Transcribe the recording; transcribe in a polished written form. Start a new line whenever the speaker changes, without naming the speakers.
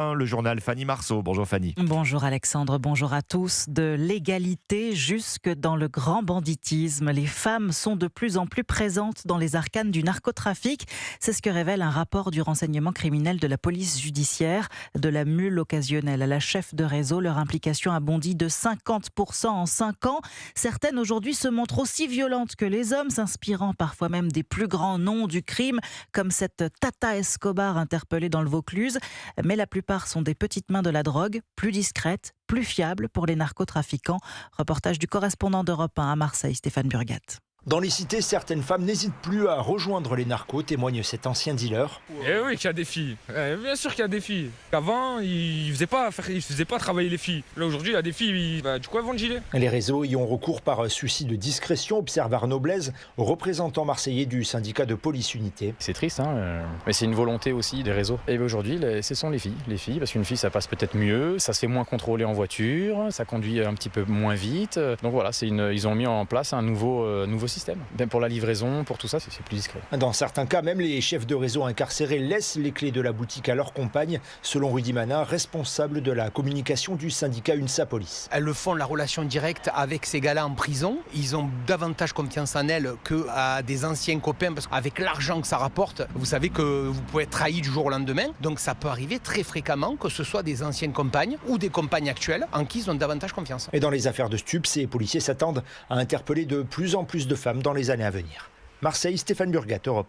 Le journal Fanny Marceau. Bonjour Fanny.
Bonjour Alexandre, bonjour à tous. De l'égalité jusque dans le grand banditisme, les femmes sont de plus en plus présentes dans les arcanes du narcotrafic. C'est ce que révèle un rapport du renseignement criminel de la police judiciaire. De la mule occasionnelle à la chef de réseau, leur implication a bondi de 50% en 5 ans. Certaines aujourd'hui se montrent aussi violentes que les hommes, s'inspirant parfois même des plus grands noms du crime, comme cette Tata Escobar interpellée dans le Vaucluse. Mais la plupart sont des petites mains de la drogue, plus discrètes, plus fiables pour les narcotrafiquants. Reportage du correspondant d'Europe 1 à Marseille, Stéphane Burgat.
Dans les cités, certaines femmes n'hésitent plus à rejoindre les narcos, témoigne cet ancien dealer.
Eh oui, qu'il y a des filles. Bien sûr qu'il y a des filles. Avant, ils ne faisaient pas travailler les filles. Là, aujourd'hui, il y a des filles, du coup, elles vont le gilet.
Les réseaux y ont recours par souci de discrétion, observe Arnaud Blaise, représentant marseillais du syndicat de police unité.
C'est triste, mais c'est une volonté aussi des réseaux. Et aujourd'hui, ce sont les filles, parce qu'une fille, ça passe peut-être mieux, ça se fait moins contrôler en voiture, ça conduit un petit peu moins vite. Donc voilà, ils ont mis en place un nouveau système. Même pour la livraison, pour tout ça, c'est plus discret.
Dans certains cas, même les chefs de réseau incarcérés laissent les clés de la boutique à leurs compagnes, selon Rudy Manin, responsable de la communication du syndicat UNSA Police.
Elles le font la relation directe avec ces gars-là en prison. Ils ont davantage confiance en elles qu'à des anciens copains, parce qu'avec l'argent que ça rapporte, vous savez que vous pouvez être trahi du jour au lendemain. Donc ça peut arriver très fréquemment que ce soit des anciennes compagnes ou des compagnes actuelles en qui ils ont davantage confiance.
Et dans les affaires de stupes, ces policiers s'attendent à interpeller de plus en plus de femmes dans les années à venir. Marseille, Stéphane Burgat, Europe 1.